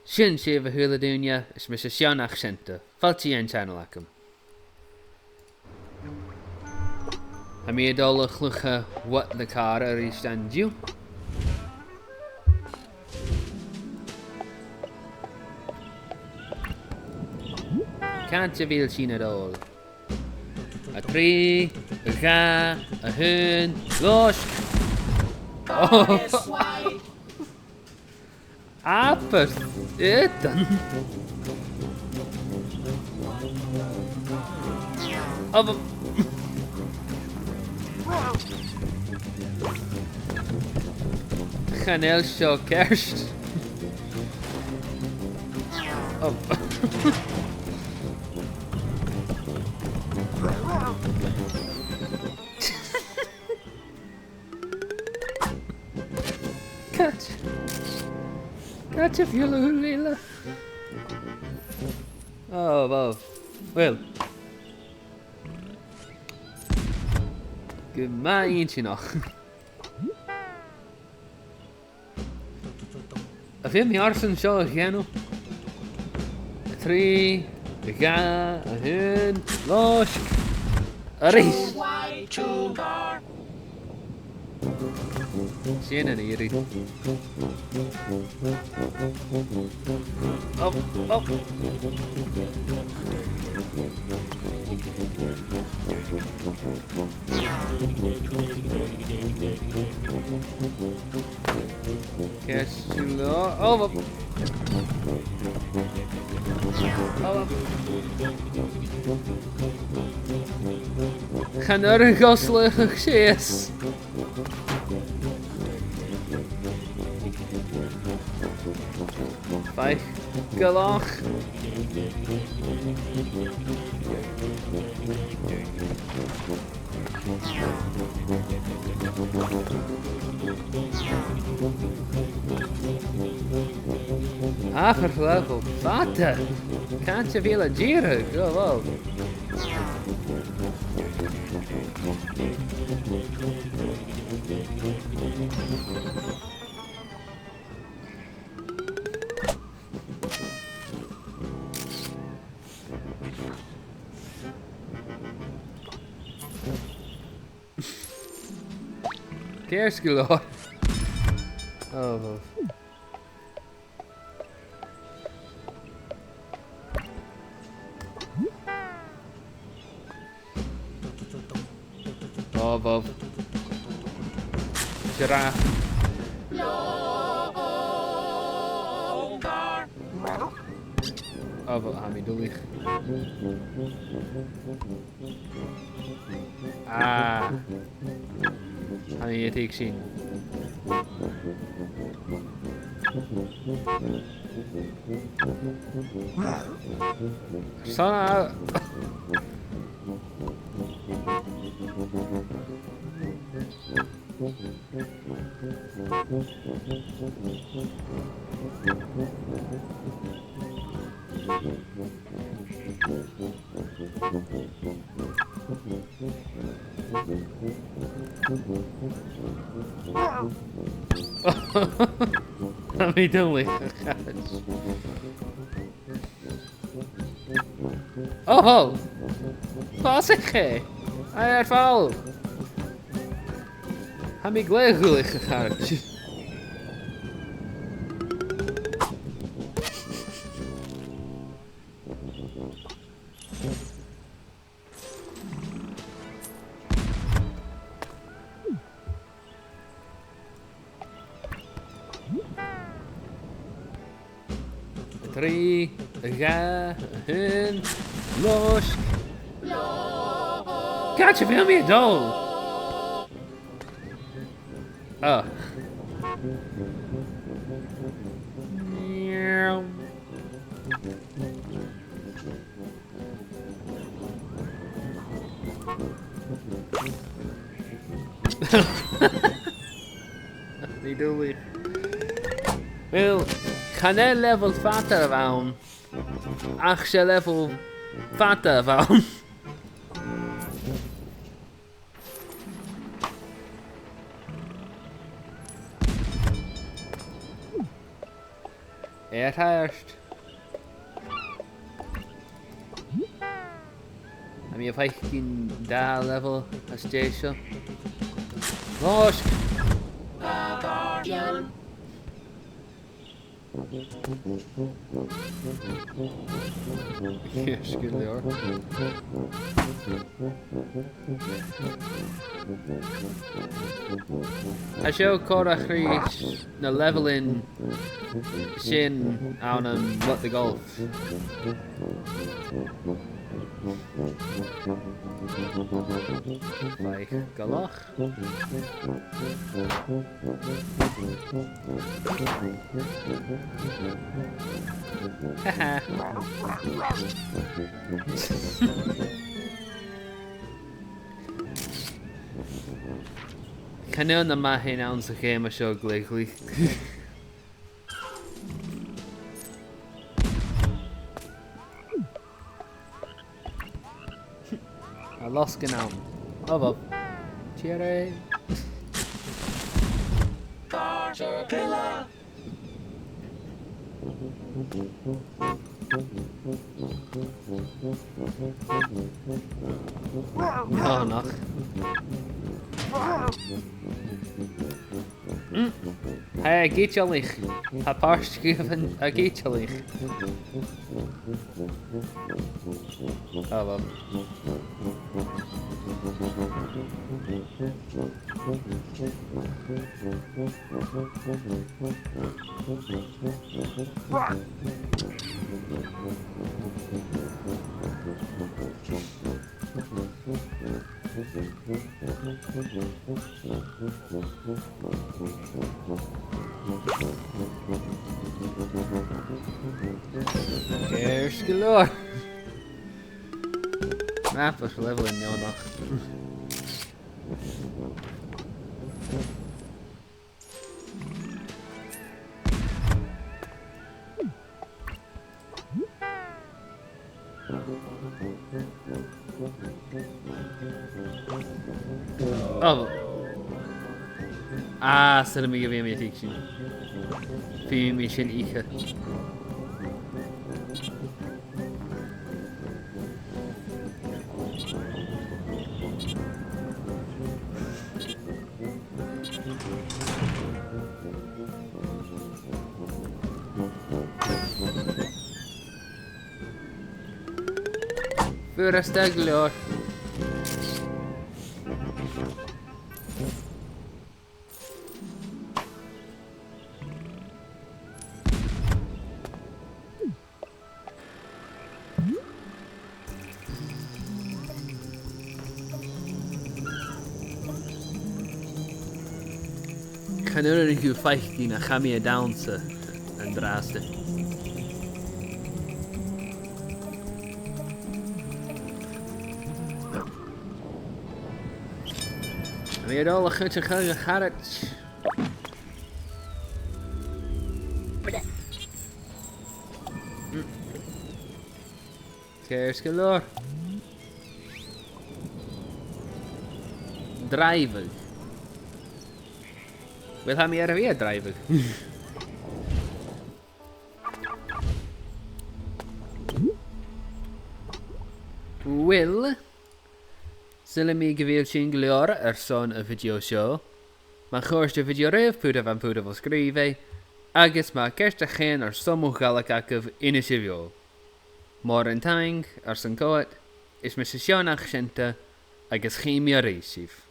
Sin sé bh thula dúine is me sé seannach sinnta, faltí an channel acham. Ha mí dóla chlucha wat na cara ar is an diú. Cant a bhíl sin adól. A trí, a ga, a hun, losk. Oh! Apert, etan. Oh, Chanel seo kerst. Oh. Catch if you Lila. Oh, wow. Well. Good man, eentje nog. A veel meer arsen zo again. 3, a ga, a hun, los, a race. Zien en hier. Op, op. Kerstlo. Oh, op. Oh, op. Gaan er goslig zees. Vijf gelach. Level fada. Can't you feel a gira? Go wow. Kersgelor. Oh. Oh, Bob. Giraffe. Oh, Bob, Hammy Dully. Ah. Hammy, je take zien. Sana. Hammy Dully. Oh! Wat zeg je? Hij heeft foul. Heb ik gelijk gegaan. Drie, ga, hun, los. Kijk, je veel meer dol. Oh. Niet doen we. Wel, Chanel level fada van. 8 level fada van. Eerst. Am je 15 daar level als deze? Los! Ja, skilly hoor. Als je ook korach reach na level in sin aan een wat de golf. Like galach. Haha. Kan je na maar heen aan zijn game zo gelijk. Los genau. Aber. Cheery. Oh, nog. Hij geht ja nicht. Hij past geven, hij geht ja nicht. Oh, wel. Here's galore. Map was leveling now nog. Oh. Ah, stel me weer meer fiction. Film mission ik. Voor een stuk loor. Ik ga nu een keer 15 en ga meer dansen en draasten. En weer alle gutsen gaan het. Cheers, galore. Drijven. Wil hij meer weer drijven? Will. Zullen we geweld zien gelaren er zo'n video show. Maar goorst de video reef poeder van poeder wil schrijven. Agus maar kerst geen er sommige galakakev in een video. Maar een tang er zijn koud is mijn session accenten agus geen meer reisief.